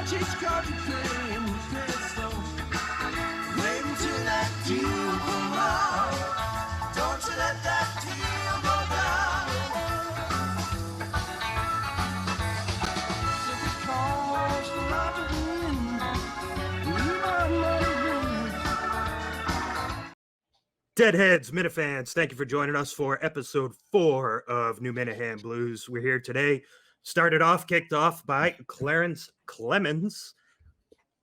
chase cards and play with crystal. Wait until that deal go wrong. Don't you let that deal go down. If it costs a lot to win, you might not win. Deadheads, Minifans, thank you for joining us for episode 4 of New Minihane Blues. We're here today, kicked off by Clarence Clemens,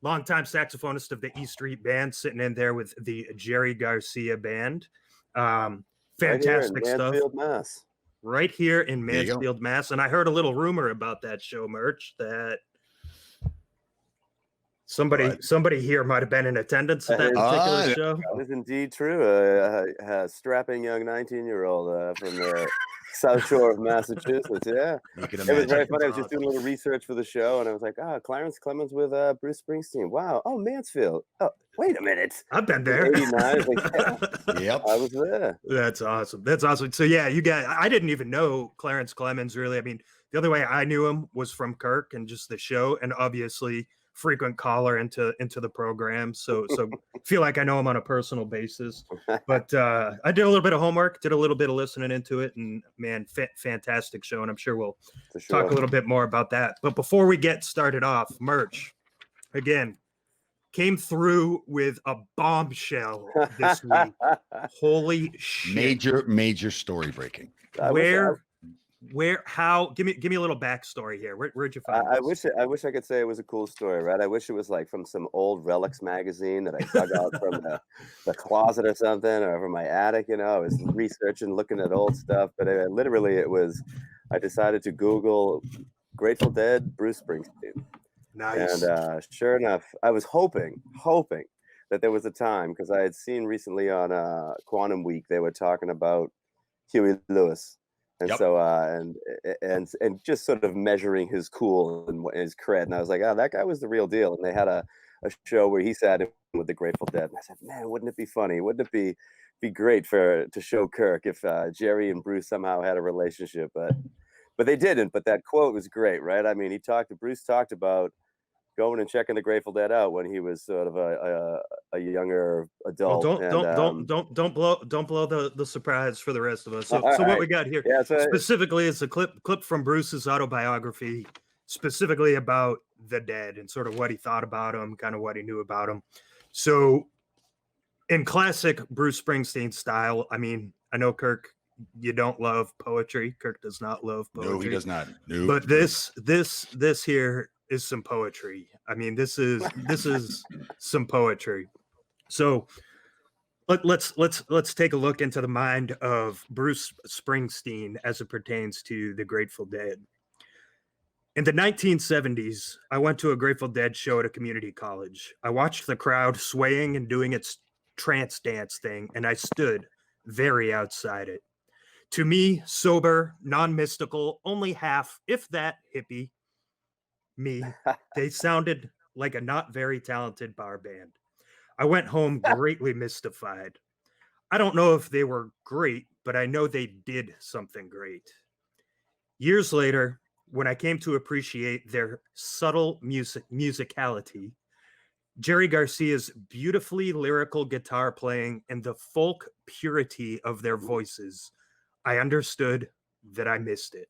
longtime saxophonist of the E Street Band, sitting in there with the Jerry Garcia Band. Fantastic stuff. Mansfield, Mass. Right here in Mansfield, Mass. And I heard a little rumor about that show, Merch, that somebody here might have been in attendance at that particular show. That is indeed true. A strapping young 19-year-old from the South Shore of Massachusetts. Yeah, it was very funny. I was just doing a little research for the show, and I was like, Clarence Clemens with Bruce Springsteen. Wow. Oh, Mansfield. Oh, wait a minute. I've been there. 89. I was like, Yep. I was there. That's awesome. So yeah, I didn't even know Clarence Clemens really. I mean, the only way I knew him was from Kirk and just the show, and obviously frequent caller into the program. So feel like I know him on a personal basis. But I did a little bit of homework, did a little bit of listening into it, and man, fantastic show. And I'm sure we'll talk a little bit more about that. But before we get started off, Merch, again, came through with a bombshell this week. Holy shit. Major story breaking. How? Give me a little backstory here. Where'd you find this? I wish I could say it was a cool story, right? I wish it was like from some old Relics magazine that I dug out from the closet or something, or from my attic. I was researching, looking at old stuff, but I decided to Google Grateful Dead, Bruce Springsteen. Nice. And sure enough, I was hoping that there was a time, because I had seen recently on Quantum Week they were talking about Huey Lewis. And so, and just sort of measuring his cool and his cred. And I was like, that guy was the real deal. And they had a show where he sat in with the Grateful Dead. And I said, man, wouldn't it be funny? Wouldn't it be great to show Kirk if Jerry and Bruce somehow had a relationship? But they didn't. But that quote was great, right? I mean, Bruce talked about going and checking the Grateful Dead out when he was sort of a younger adult. Well, don't blow the surprise for the rest of us. So what we got here specifically is a clip from Bruce's autobiography, specifically about the Dead and sort of what he thought about them, kind of what he knew about them. So in classic Bruce Springsteen style, I mean, I know Kirk, you don't love poetry. Kirk does not love poetry. No, he does not. No. But this here is some poetry. I mean, this is some poetry. So let's take a look into the mind of Bruce Springsteen as it pertains to the Grateful Dead. In the 1970s, I went to a Grateful Dead show at a community college. I watched the crowd swaying and doing its trance dance thing, and I stood very outside it. To me, sober, non-mystical, only half, if that, hippie, they sounded like a not very talented bar band. I went home greatly mystified. I don't know if they were great, but I know they did something great. Years later, when I came to appreciate their subtle musicality, Jerry Garcia's beautifully lyrical guitar playing, and the folk purity of their voices, I understood that I missed it.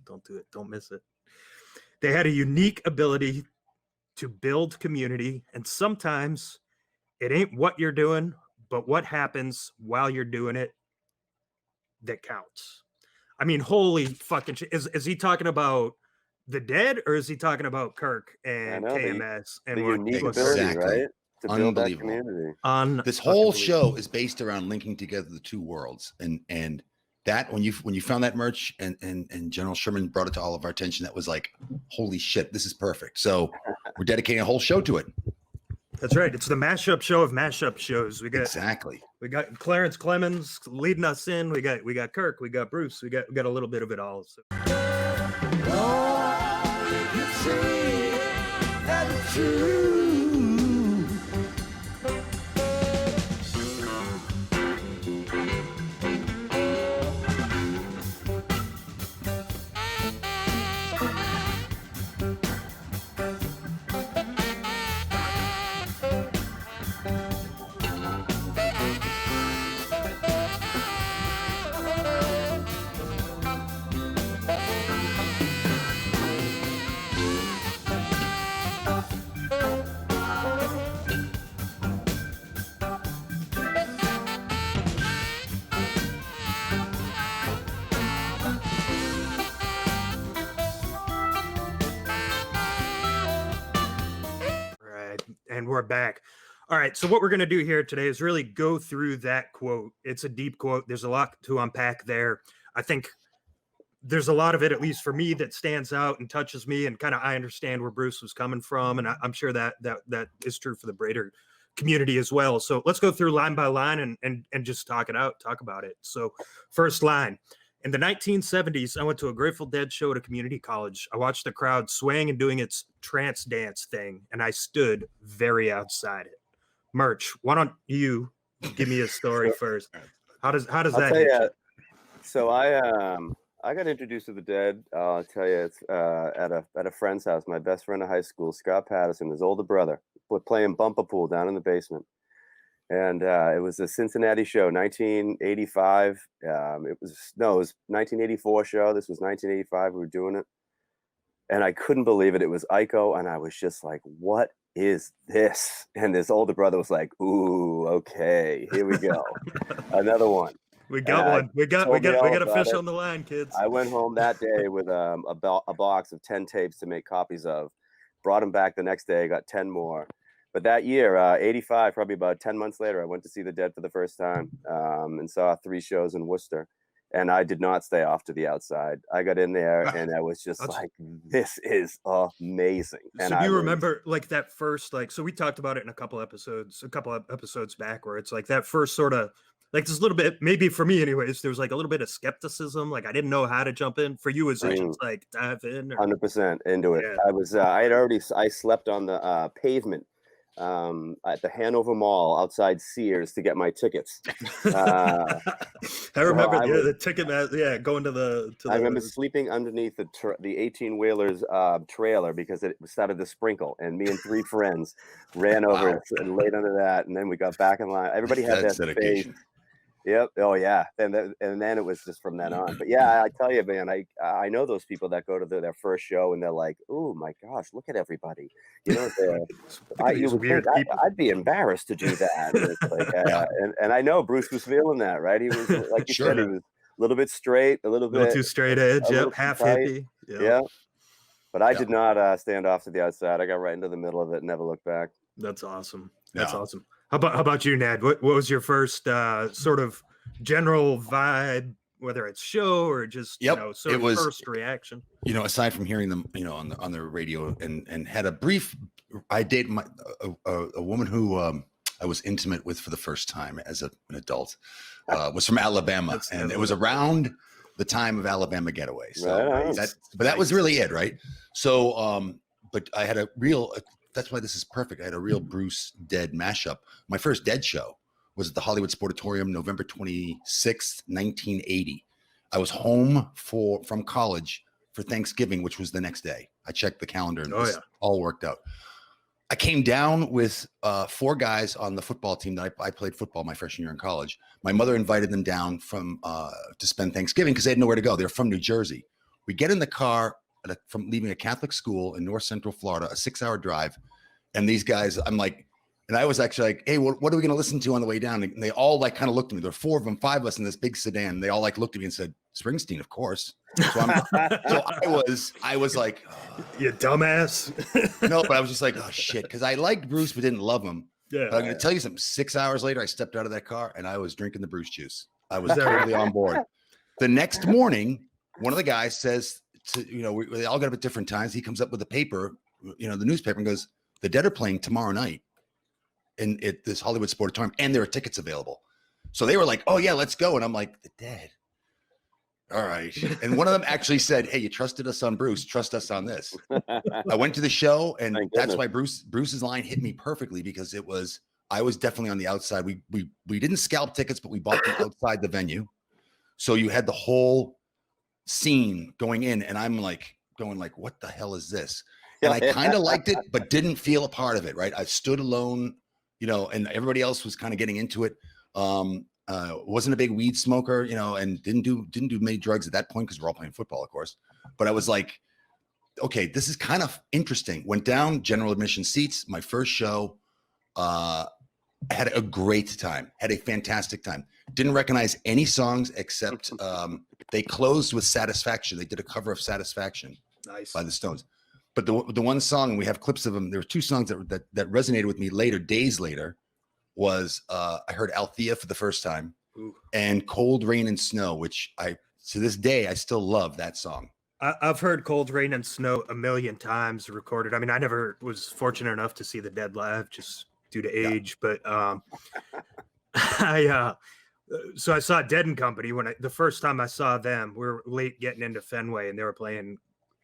Don't do it. Don't miss it. They had a unique ability to build community, and sometimes it ain't what you're doing, but what happens while you're doing it that counts. I mean, holy fucking shit. Is he talking about the Dead, or is he talking about Kirk and KMS? The unique ability, right? To build that community. This whole show is based around linking together the two worlds, and that when you found that Merch and General Sherman brought it to all of our attention, that was like, holy shit, this is perfect. So we're dedicating a whole show to it. That's right. It's the mashup show of mashup shows. We got Clarence Clemens leading us in. We got Kirk. We got Bruce. We got a little bit of it all. So. Oh, you can see that it's true. And we're back. All right. So what we're going to do here today is really go through that quote. It's a deep quote. There's a lot to unpack there. I think there's a lot of it, at least for me, that stands out and touches me, and kind of I understand where Bruce was coming from, and I'm sure that is true for the Brader community as well. So let's go through line by line and just talk about it. So first line. In the 1970s, I went to a Grateful Dead show at a community college. I watched the crowd swaying and doing its trance dance thing, and I stood very outside it. Merch, why don't you give me a story first? How does I'll that tell hit you. you? So I got introduced to the Dead. I'll tell you, it's at a friend's house. My best friend in high school, Scott Patterson, his older brother, was playing bumper pool down in the basement. And it was a Cincinnati show, 1985. It was 1984 show. This was 1985. We were doing it, and I couldn't believe it. It was Ico, and I was just like, "What is this?" And this older brother was like, "Ooh, okay, here we go, another one." We got one. We got a fish on the line, kids. I went home that day with a box of 10 tapes to make copies of. Brought them back the next day. Got 10 more. But that year, 85, probably about 10 months later, I went to see the Dead for the first time and saw 3 shows in Worcester. And I did not stay off to the outside. I got in there and I was just like, this is amazing. So and do you remember like that first, like, so we talked about it in a couple of episodes back, where it's like that first sort of, like, there's a little bit, maybe for me anyways, there was like a little bit of skepticism. Like I didn't know how to jump in. For you, is it just like dive in? 100% into it. Yeah. I slept on the pavement at the Hanover Mall outside Sears to get my tickets. I remember the ticket, going to the. I remember sleeping underneath the 18-wheeler's trailer because it started to sprinkle, and me and 3 friends ran over and laid under that, and then we got back in line. Everybody had that space. Yep. Oh yeah. And then it was just from then on. But yeah, I tell you, man, I know those people that go to their first show and they're like, "Oh my gosh, look at everybody." You know, I'd be embarrassed to do that. And it's like, and I know Bruce was feeling that, right? He was, like you said, he was a little bit straight, a little bit too straight edge, half hippie. Yeah. But I did not stand off to the outside. I got right into the middle of it and never looked back. That's awesome. That's awesome. How about you, Ned? What was your first sort of general vibe, whether it's show or just first reaction? Aside from hearing them, on the radio, and had a brief. I dated a woman who I was intimate with for the first time as an adult. Was from Alabama, and it was around the time of Alabama Getaway. So that was really it, right? So, but I had a real. That's why this is perfect. I had a real Bruce Dead mashup. My first Dead show was at the Hollywood Sportatorium, November 26th, 1980. I was home from college for Thanksgiving, which was the next day. I checked the calendar and all worked out. I came down with 4 guys on the football team that I played football my freshman year in college. My mother invited them down to spend Thanksgiving because they had nowhere to go. They're from New Jersey. We get in the car from leaving a Catholic school in North Central Florida, a 6-hour drive. And these guys, I'm like, and I was actually like, "Hey, what are we going to listen to on the way down?" And they all like kind of looked at me. There were 4 of them, 5 of us in this big sedan. They all like looked at me and said, "Springsteen, of course." So I was like, "You dumbass." No, but I was just like, "Oh shit," because I liked Bruce but didn't love him. Yeah. But I'm going to tell you something. 6 hours later, I stepped out of that car and I was drinking the Bruce juice. I was totally on board. The next morning, one of the guys says, they all got up at different times. He comes up with a paper, the newspaper, and goes, "The Dead are playing tomorrow night at this Hollywood Sportatorium, and there are tickets available." So they were like, "Oh yeah, let's go." And I'm like, "The Dead? All right." And one of them actually said, "Hey, you trusted us on Bruce. Trust us on this." I went to the show, and that's why Bruce's line hit me perfectly, because I was definitely on the outside. We didn't scalp tickets, but we bought them outside the venue. So you had the whole scene going in, and I'm like going like, "What the hell is this?" And I kind of liked it, but didn't feel a part of it. Right? I stood alone, and everybody else was kind of getting into it. Wasn't a big weed smoker, and didn't do many drugs at that point because we're all playing football, of course. But I was like, okay, this is kind of interesting. Went down, general admission seats. My first show, had a great time. Had a fantastic time. Didn't recognize any songs except they closed with Satisfaction. They did a cover of Satisfaction by the Stones. But the one song, and we have clips of them. There were two songs that resonated with me later, days later. Was I heard Althea for the first time, and Cold Rain and Snow, which I to this day I still love that song. I've heard Cold Rain and Snow a million times recorded. I mean, I never was fortunate enough to see the Dead live just due to age, but so I saw Dead and Company the first time I saw them. We were late getting into Fenway, and they were playing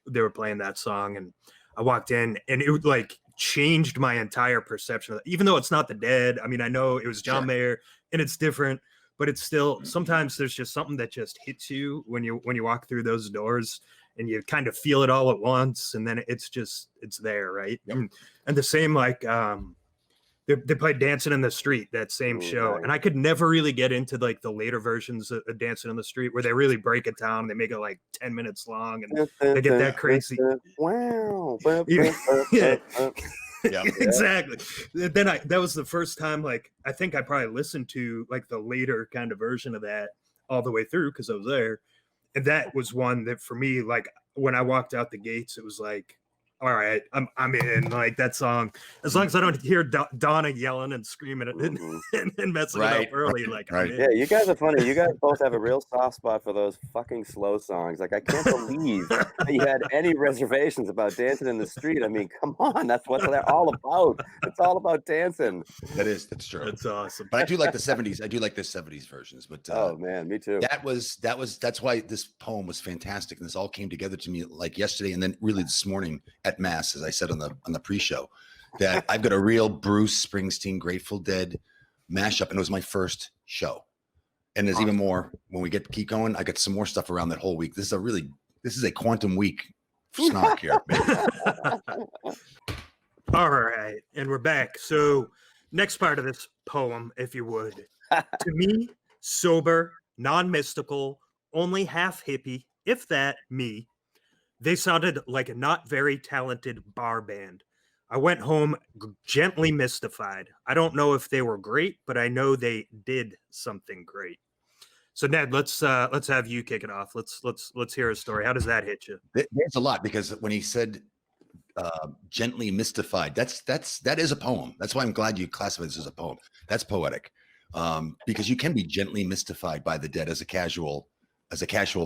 that song, and I walked in, and it like changed my entire perception of it. Even though it's not the Dead. I mean, I know it was John Mayer, and it's different, but it's still sometimes there's just something that just hits you when you walk through those doors, and you kind of feel it all at once, and then it's there, right? Yep. And the same like they played Dancing in the Street, that same show. Right. And I could never really get into like the later versions of Dancing in the Street where they really break it down. They make it like 10 minutes long and they get that crazy. Wow. Yeah. Exactly. Then that was the first time, like, I think I probably listened to like the later kind of version of that all the way through because I was there. And that was one that for me, like when I walked out the gates, it was like, all right, I'm in. Like that song, as long as I don't hear Donna yelling and screaming and messing it up early. Like, yeah, you guys are funny. You guys both have a real soft spot for those fucking slow songs. Like, I can't believe that you had any reservations about Dancing in the Street. I mean, come on, that's what they're all about. It's all about dancing. That's true. That's awesome. But I do like the 70s. I do like the 70s versions. But oh man, me too. That's why this poem was fantastic, and this all came together to me like yesterday, and then really this morning at Mass, as I said on the pre-show, that I've got a real Bruce Springsteen, Grateful Dead mashup, and it was my first show. And there's even more when we keep going. I got some more stuff around that whole week. This is a quantum week snark here. All right, and we're back. So next part of this poem, if you would, to me, sober, non-mystical, only half hippie, if that, me. They sounded like a not very talented bar band. I went home gently mystified. I don't know if they were great, but I know they did something great. So Ned, let's have you kick it off. Let's hear a story. How does that hit you? There's a lot, because when he said gently mystified, that is a poem. That's why I'm glad you classified this as a poem. That's poetic, because you can be gently mystified by the Dead as a casual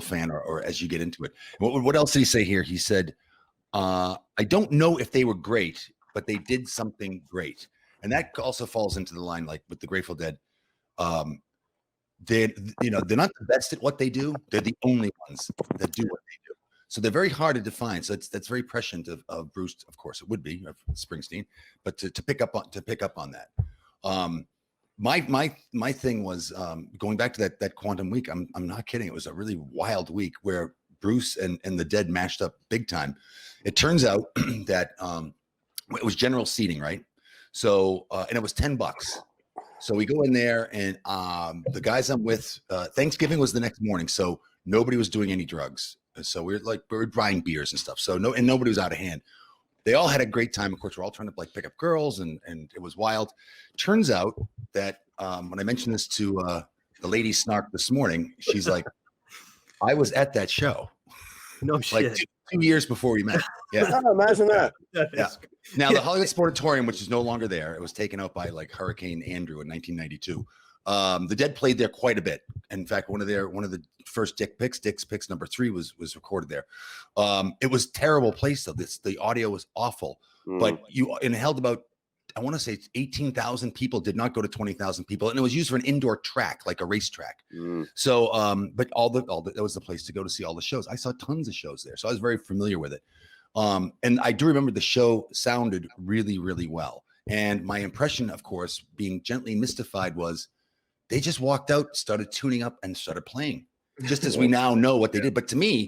fan or as you get into it. What else did he say here? He said, I don't know if they were great, but they did something great. And that also falls into the line, like with the Grateful Dead. They're not the best at what they do. They're the only ones that do what they do. So they're very hard to define. So that's very prescient of Bruce. Of course, it would be of Springsteen, but to pick up on that. My thing was going back to that quantum week. I'm not kidding. It was a really wild week where Bruce and the Dead mashed up big time. It turns out that it was general seating, right? So and it was $10. So we go in there, and the guys I'm with, Thanksgiving was the next morning, so nobody was doing any drugs. So we were buying beers and stuff. So nobody was out of hand. They all had a great time. Of course, we're all trying to like pick up girls, and it was wild. Turns out that when I mentioned this to the lady Snark this morning, she's like, I was at that show. No shit. Like 2 years before we met. Yeah. Oh, imagine that. Yeah. Now the Hollywood Sportatorium, which is no longer there, it was taken out by like Hurricane Andrew in 1992. The Dead played there quite a bit. In fact, one of the first Dick's Picks number 3 was recorded there. It was a terrible place though. The audio was awful, but it held about, I want to say 18,000 people, did not go to 20,000 people. And it was used for an indoor track, like a racetrack. So, but that was the place to go to see all the shows. I saw tons of shows there. So I was very familiar with it. And I do remember the show sounded really, really well. And my impression, of course, being gently mystified, was they just walked out, started tuning up, and started playing, just as we now know what they did. But to me,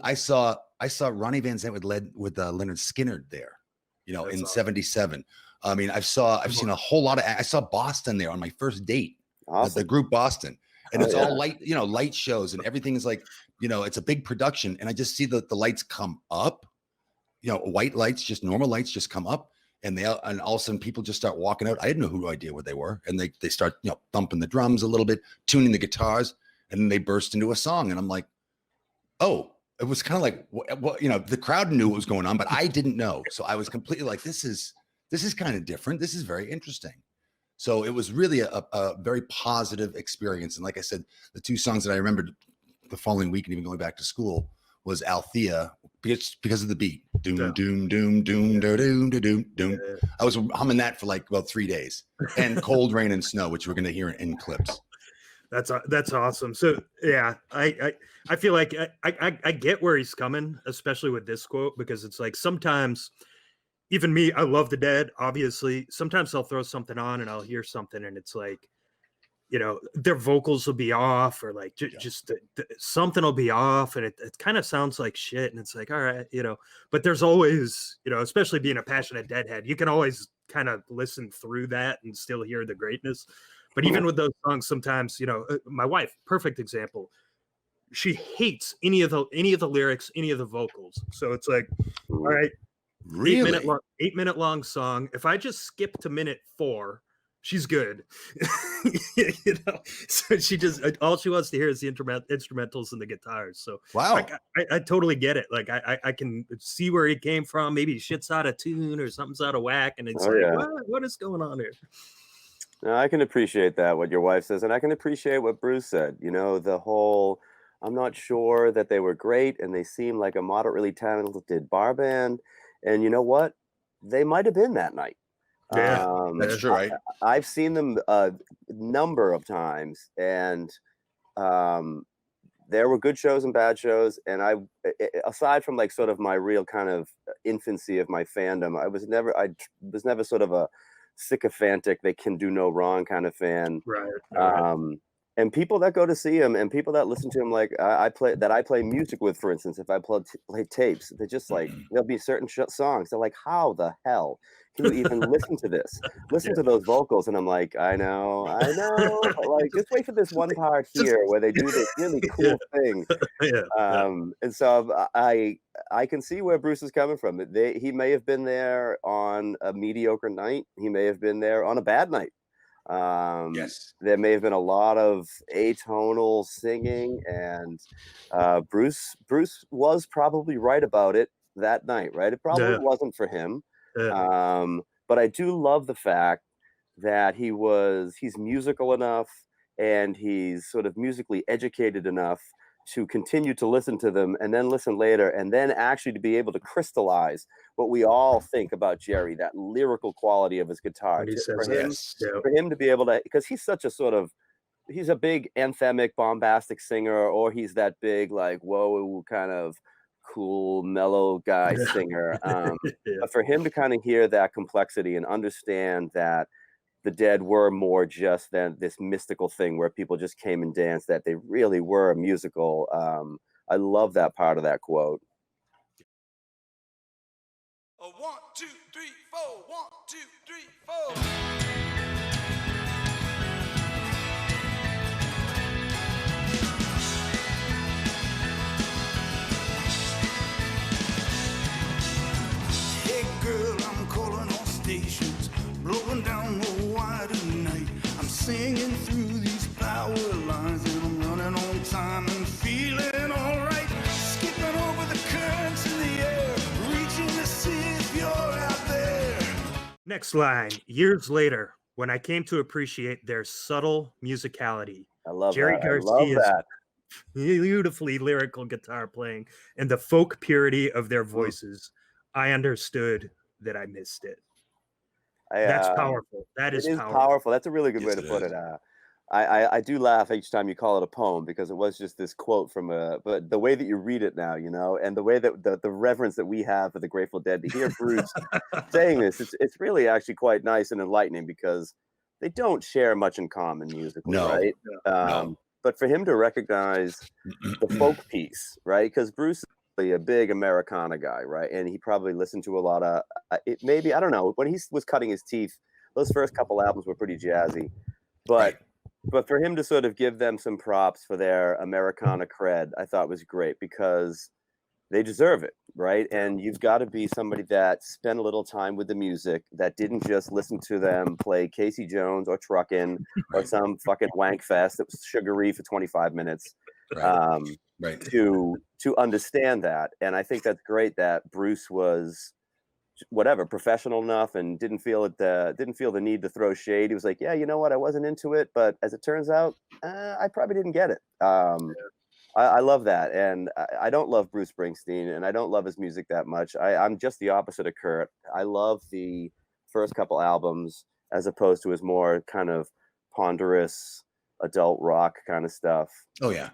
I saw Ronnie Van Zant with Leonard Skinner there, in awesome. 77. I mean, I've seen a whole lot I saw Boston there on my first date, awesome. The group Boston, and it's all light, light shows, and everything is like, it's a big production. And I just see the lights come up, white lights, just normal lights just come up. And all of a sudden people just start walking out. I had no idea what they were. And they start, thumping the drums a little bit, tuning the guitars, and then they burst into a song. And I'm like, oh, it was kind of like, what, you know, the crowd knew what was going on, but I didn't know. So I was completely like, this is kind of different. This is very interesting. So it was really a very positive experience. And like I said, the two songs that I remembered the following week and even going back to school was Althea because of the beat. Doom, Yeah. doom, doom, doom, doom, doom, doom, doom. Yeah. I was humming that for like about 3 days. And Cold Rain and Snow, which we're going to hear in clips. That's awesome. So yeah, I feel like I get where he's coming, especially with this quote, because it's like sometimes even me, I love the Dead, obviously. Sometimes I'll throw something on and I'll hear something and it's like, you know, their vocals will be off or like just something will be off and it kind of sounds like shit. And it's like, all right, you know, but there's always, you know, especially being a passionate Deadhead, you can always kind of listen through that and still hear the greatness. But even with those songs, sometimes, you know, my wife, perfect example, she hates any of the lyrics, any of the vocals. So it's like, all right, Really? 8-minute long song. If I just skip to minute 4, she's good. You know, so she just all she wants to hear is the instrumentals and the guitars. So Wow. I totally get it. Like I can see where he came from. Maybe shit's out of tune or something's out of whack, and it's what is going on here? No, I can appreciate that, what your wife says, and I can appreciate what Bruce said. You know, the whole, I'm not sure that they were great, and they seem like a moderately talented bar band. And you know what? They might have been that night. Yeah, That's true, right? I've seen them a number of times, and there were good shows and bad shows. And aside from like sort of my real kind of infancy of my fandom, I was never sort of a sycophantic, they can do no wrong kind of fan. right. And people that go to see him and people that listen to him, like I play music with, for instance, if I play tapes, they're just like, there'll be certain songs. They're like, how the hell can you even listen to this? Listen to those vocals. And I'm like, I know. But like, just wait for this one part here where they do this really cool thing. And so I can see where Bruce is coming from. He may have been there on a mediocre night. He may have been there on a bad night. Yes. There may have been a lot of atonal singing, and Bruce was probably right about it that night, right? It probably wasn't for him. But I do love the fact that he's musical enough and he's sort of musically educated enough to continue to listen to them and then listen later and then actually to be able to crystallize what we all think about Jerry, that lyrical quality of his guitar. For him to be able to, because he's such a he's a big anthemic, bombastic singer, or he's that big, like, whoa, kind of cool, mellow guy singer. But for him to kind of hear that complexity and understand that the Dead were more just than this mystical thing where people just came and danced, that they really were a musical. I love that part of that quote. 1, 2, 3, 4. 1, 2, 3, 4. Hey girl, I'm calling all stations, blowing down the wire tonight. I'm singing through these power lines and I'm running on time and feeling alright. Skipping over the currents in the air, reaching to see if you're out there. Next line. Years later, when I came to appreciate their subtle musicality, I love Jerry that. I love that. Beautifully lyrical guitar playing and the folk purity of their voices, I understood that I missed it. That's powerful. That is powerful. That's a really good way to put it. I do laugh each time you call it a poem because it was just this quote from but the way that you read it now, you know, and the way that the reverence that we have for the Grateful Dead, to hear Bruce saying this, it's really actually quite nice and enlightening because they don't share much in common musically, right? No. But for him to recognize the folk piece, right? Because Bruce is really a big Americana guy, right? And he probably listened to a lot of maybe, I don't know, when he was cutting his teeth, those first couple albums were pretty jazzy, but for him to sort of give them some props for their Americana cred, I thought was great because they deserve it, right? And you've got to be somebody that spent a little time with the music, that didn't just listen to them play Casey Jones or Truckin' or some fucking wank fest that was sugary for 25 minutes. Right. to understand that. And I think that's great that Bruce was whatever professional enough and didn't feel the need to throw shade. He was like, yeah, you know what, I wasn't into it, but as it turns out, I probably didn't get it. I love that, and I don't love Bruce Springsteen, and I don't love his music that much. I'm just the opposite of Kurt. I love the first couple albums as opposed to his more kind of ponderous adult rock kind of stuff. Oh yeah.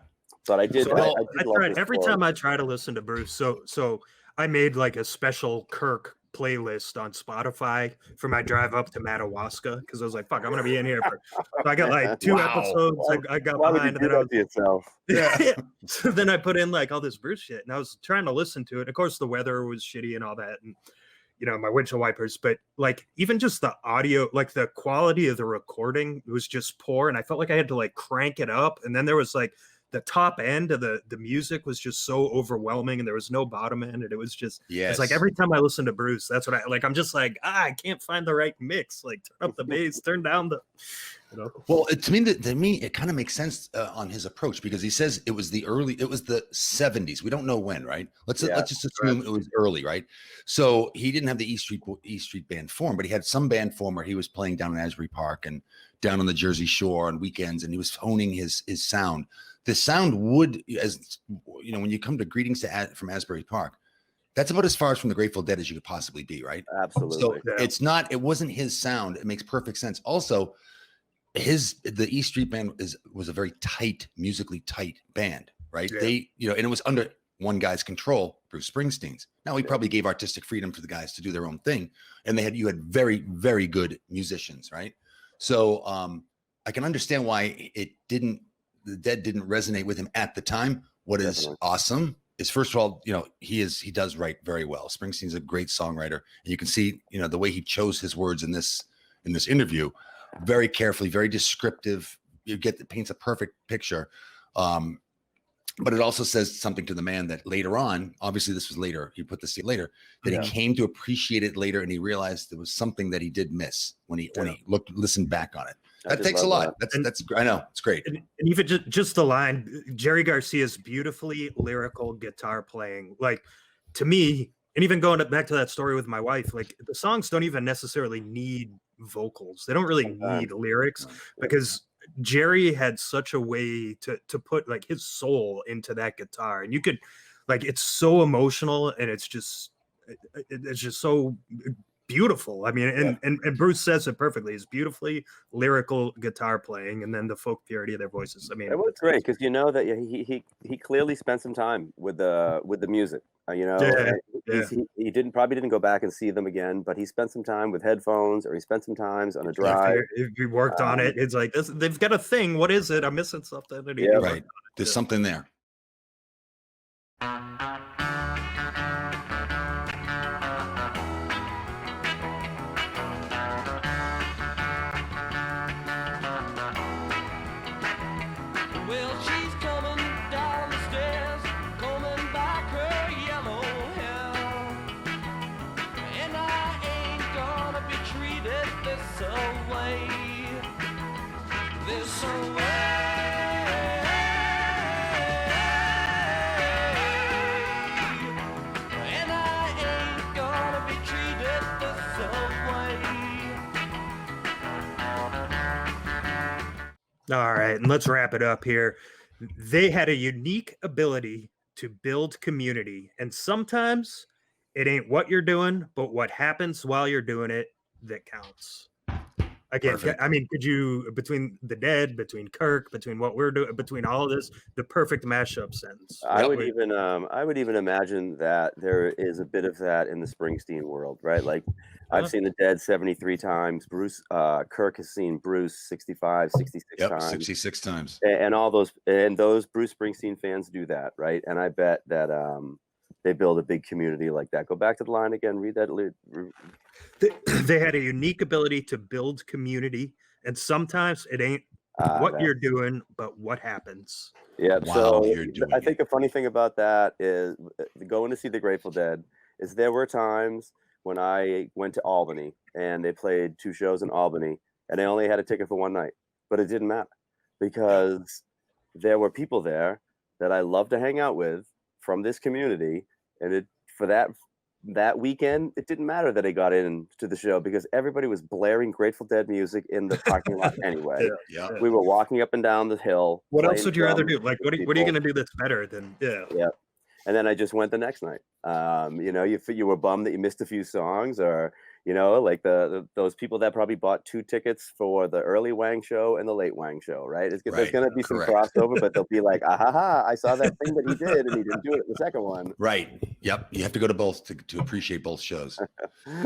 But I did. So I did love tried his every score. time I try to listen to Bruce. So I made like a special Kirk playlist on Spotify for my drive up to Madawaska because I was like, "Fuck, I'm gonna be in here for." So I got like 2 Wow. episodes. I got Why would you behind, do and then I that to yourself? yeah. So then I put in like all this Bruce shit, and I was trying to listen to it. Of course, the weather was shitty and all that, and my windshield wipers. But like even just the audio, like the quality of the recording was just poor, and I felt like I had to like crank it up. And then there was like the top end of the music was just so overwhelming, and there was no bottom end, and it was just it's like every time I listen to Bruce, that's what I like. I'm just like I can't find the right mix. Like turn up the bass, turn down the. Well, to me, it kind of makes sense on his approach because he says it was the 70s. We don't know when, right? Let's just assume it was early, right? So he didn't have the E Street Band form, but he had some band form where he was playing down in Asbury Park and down on the Jersey Shore on weekends, and he was honing his sound. The sound would, as you know, when you come to Greetings from Asbury Park, that's about as far as from the Grateful Dead as you could possibly be, right? Absolutely. So it wasn't his sound. It makes perfect sense. Also, the E Street Band was a very musically tight band, right? Yeah. They, and it was under one guy's control, Bruce Springsteen's. Now he probably gave artistic freedom for the guys to do their own thing, and you had very, very good musicians, right? So I can understand why the Dead didn't resonate with him at the time. What is awesome is, first of all, he does write very well. Springsteen's a great songwriter, and you can see, the way he chose his words in this interview. Very carefully, very descriptive. Paints a perfect picture. But it also says something to the man that later on, obviously this was later, he put this later, that he came to appreciate it later, and he realized there was something that he did miss when he listened back on it. That takes a lot. That's I know, it's great. And even just the line, Jerry Garcia's beautifully lyrical guitar playing, like to me, and even going back to that story with my wife, like the songs don't even necessarily need vocals. They don't really need lyrics because Jerry had such a way to put like his soul into that guitar, and you could like it's so emotional, and it's just so beautiful. I mean, and Bruce says it perfectly. It's beautifully lyrical guitar playing, and then the folk purity of their voices. I mean, it was great because he clearly spent some time with the music. He probably didn't go back and see them again, but he spent some time with headphones, or he spent some time on a drive. If he worked on it, it's like they've got a thing. What is it? I'm missing something. Right. There's something there. All right, and let's wrap it up here. They had a unique ability to build community, and sometimes it ain't what you're doing, but what happens while you're doing it that counts. Again, I mean, could you, between the Dead, between Kirk, between what we're doing, between all of this, the perfect mashup sentence. I would even imagine that there is a bit of that in the Springsteen world, right? Like I've seen the Dead 73 times. Kirk has seen Bruce 65, 66 times. 66 times. And those Bruce Springsteen fans do that, right? And I bet that they build a big community like that. Go back to the line again. Read that. They had a unique ability to build community, and sometimes it ain't what you're doing, but what happens. Yeah. So I think the funny thing about that is going to see the Grateful Dead is there were times when I went to Albany and they played 2 shows in Albany, and I only had a ticket for one night, but it didn't matter because there were people there that I love to hang out with from this community, and for that weekend, it didn't matter that I got in to the show because everybody was blaring Grateful Dead music in the parking lot anyway. Yeah. We were walking up and down the hill. What else playing would you rather drums do? Like, with what are you people. going to do that's better than Yeah. And then I just went the next night. You were bummed that you missed a few songs, or like those people that probably bought 2 tickets for the early Wang show and the late Wang show, right? There's Right, going to be some correct. crossover, but they'll be like, I saw that thing that he did, and he didn't do it at the second one. Right. Yep. You have to go to both to appreciate both shows.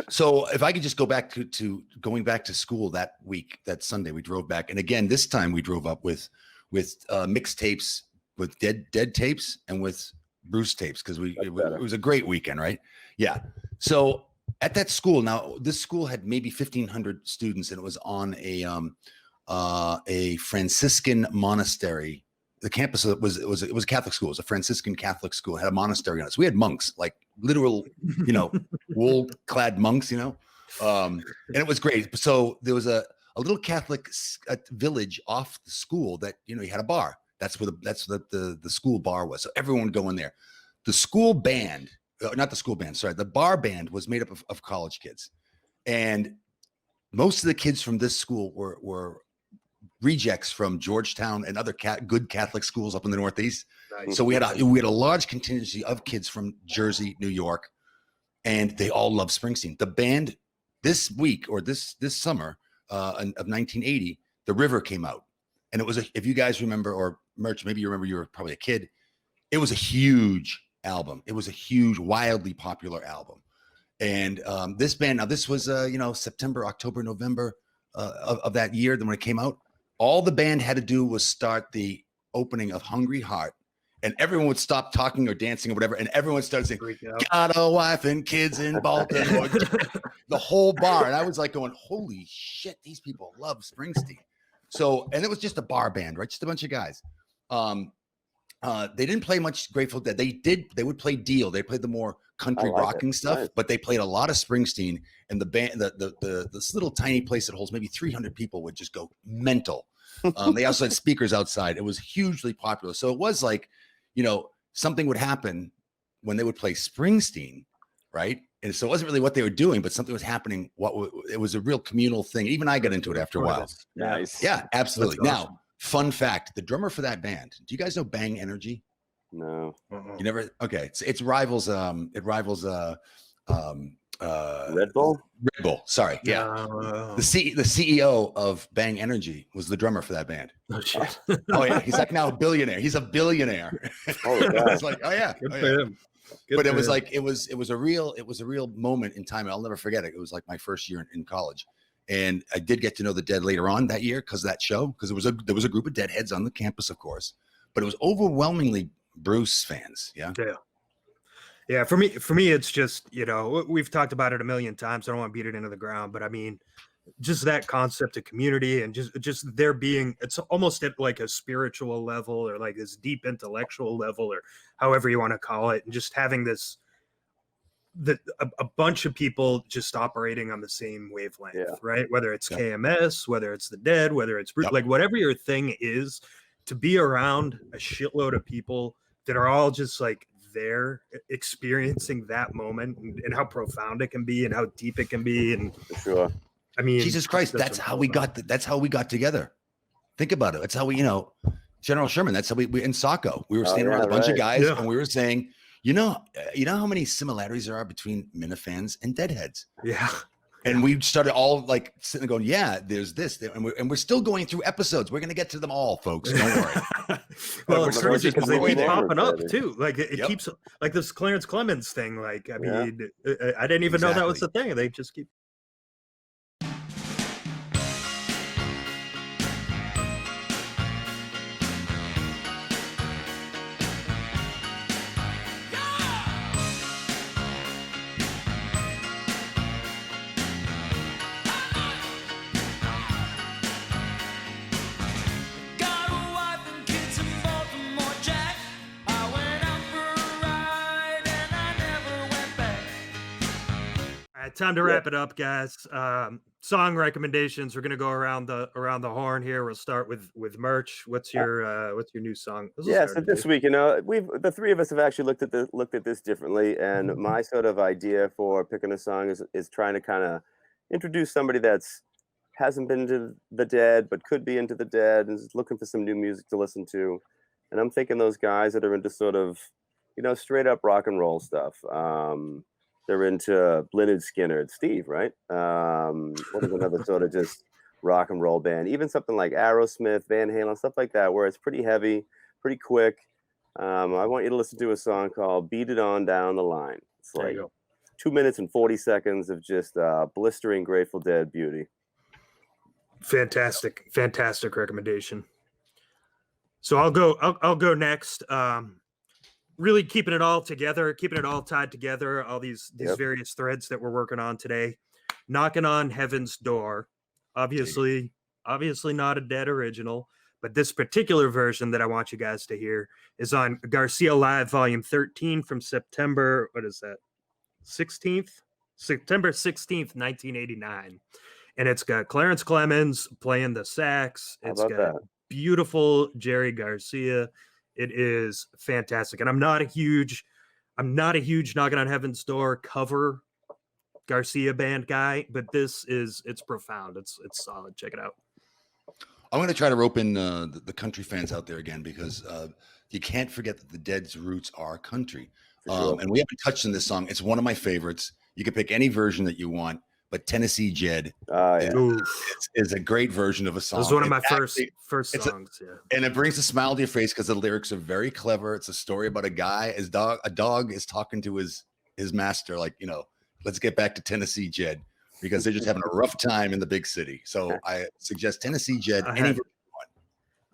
So if I could just go back to going back to school that week, that Sunday, we drove back, and again this time we drove up with mixtapes, with dead tapes, and with Bruce tapes, because it was a great weekend, right? Yeah. So at that school, now this school had maybe 1,500 students, and it was on a Franciscan monastery. The campus was a Catholic school. It was a Franciscan Catholic school. It had a monastery on it. So we had monks, like literal, wool-clad monks, and it was great. So there was a little Catholic village off the school that you had a bar. That's where the school bar was. So everyone would go in there. The school band, not the school band, sorry, the bar band was made up of college kids, and most of the kids from this school were rejects from Georgetown and other good Catholic schools up in the Northeast. Nice. So we had a large contingency of kids from Jersey, New York, and they all love Springsteen. The band this week, or this summer of 1980, The River came out, and it was if you guys remember, or Merch, maybe you remember, you were probably a kid. It was a huge album. It was a huge, wildly popular album. And this band, now this was September, October, November of that year. Then when it came out, all the band had to do was start the opening of Hungry Heart, and everyone would stop talking or dancing or whatever, and everyone started saying, "Got a wife and kids in Baltimore." The whole bar, and I was like going, "Holy shit, these people love Springsteen." So, and it was just a bar band, right? Just a bunch of guys. They didn't play much Grateful Dead. They would play Deal. They played the more country rocking stuff, nice. But they played a lot of Springsteen, and the band, this little tiny place that holds maybe 300 people would just go mental. They also had speakers outside. It was hugely popular. So it was like, something would happen when they would play Springsteen, right? And so it wasn't really what they were doing, but something was happening. It was a real communal thing. Even I got into it after a while. Nice. Yeah, absolutely. That's awesome. Now, fun fact: the drummer for that band. Do you guys know Bang Energy? No. You never? Okay, it rivals. It rivals. Red Bull. Red Bull. Sorry. Yeah. The CEO of Bang Energy was the drummer for that band. Oh shit. Oh yeah. He's like now a billionaire. He's a billionaire. Oh yeah. It's like, oh yeah. Good oh, for yeah. him. Good But it for was him. like it was a real moment in time. I'll never forget it. It was like my first year in college. And I did get to know the Dead later on that year because of that show, because there was a group of Deadheads on the campus, of course, but it was overwhelmingly Bruce fans. Yeah. Yeah. For me, it's just, we've talked about it a million times. I don't want to beat it into the ground, but I mean, just that concept of community and just there being, it's almost at like a spiritual level or like this deep intellectual level or however you want to call it. And just having this, a bunch of people just operating on the same wavelength, right? Whether it's KMS, whether it's the Dead, whether it's like whatever your thing is, to be around a shitload of people that are all just like there experiencing that moment and how profound it can be and how deep it can be. And for sure. I mean, Jesus Christ, that's how we got together. Think about it. That's how we, General Sherman, that's how we in Saco, we were standing around a bunch of guys and we were saying, you know how many similarities there are between Minifans and Deadheads. Yeah. And we started all like sitting and going, yeah, there's this, and we're still going through episodes. We're gonna get to them all, folks. Don't worry. Well, it's crazy because they keep popping up Dead. too. Like it keeps like this Clarence Clemens thing. Like I mean, I didn't even know that was the thing. They just keep. Time to wrap it up, guys. song recommendations. We're gonna go around the horn here. We'll start with Merch. What's your new song? Yeah, so this week, we've the three of us have actually looked at this differently, and my sort of idea for picking a song is trying to kind of introduce somebody that's hasn't been into the Dead but could be into the Dead and is looking for some new music to listen to. And I'm thinking those guys that are into sort of, straight up rock and roll stuff. They're into Lynyrd Skynyrd, Steve, right? What is another sort of just rock and roll band? Even something like Aerosmith, Van Halen, stuff like that, where it's pretty heavy, pretty quick. I want you to listen to a song called "Beat It On Down the Line." It's There like you go. 2 minutes and 40 seconds of just blistering Grateful Dead beauty. Fantastic recommendation. So I'll go next. Really keeping it all together, keeping it all tied together, all these various threads that we're working on today. Knocking on Heaven's Door. Obviously not a Dead original, but this particular version that I want you guys to hear is on Garcia Live Volume 13 from September, what is that? 16th? September 16th, 1989. And it's got Clarence Clemens playing the sax. It's got beautiful Jerry Garcia. It is fantastic. And I'm not a huge Knocking on Heaven's Door cover Garcia band guy, but it's profound. It's solid. Check it out. I'm going to try to rope in the country fans out there again, because you can't forget that the Dead's roots are country. Sure. And we haven't touched on this song. It's one of my favorites. You can pick any version that you want, but Tennessee Jed is a great version of a song. It was one of my first songs. And it brings a smile to your face because the lyrics are very clever. It's a story about a guy, a dog is talking to his master, like, let's get back to Tennessee Jed, because they're just having a rough time in the big city. So I suggest Tennessee Jed.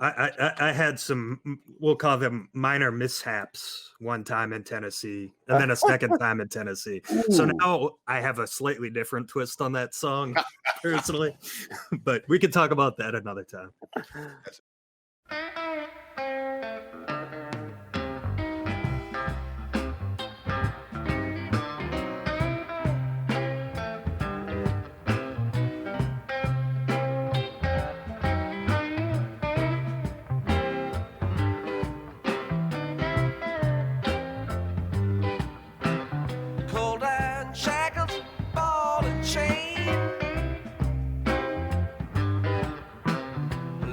I had some, we'll call them minor mishaps one time in Tennessee, and then a second time in Tennessee. So now I have a slightly different twist on that song, personally. But we can talk about that another time.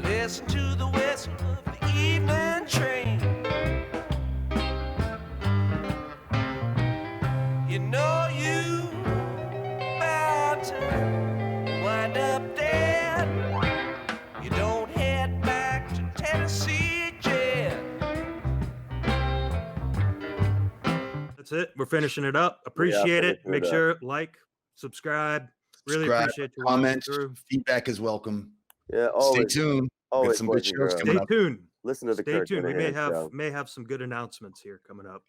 Listen to the whistle of the evening train. You know you bound to wind up dead. You don't head back to Tennessee, Jed. That's it. We're finishing it up. Appreciate it. Make sure subscribe. Really appreciate you. Comment. Feedback is welcome. Yeah. Stay tuned. Got some good shows coming up. Stay tuned. Listen to the Stay tuned. We may have some good announcements here coming up.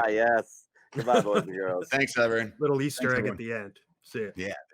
Yes. Goodbye, boys and girls. Thanks, everyone. Little Easter egg at the end. See ya. Yeah.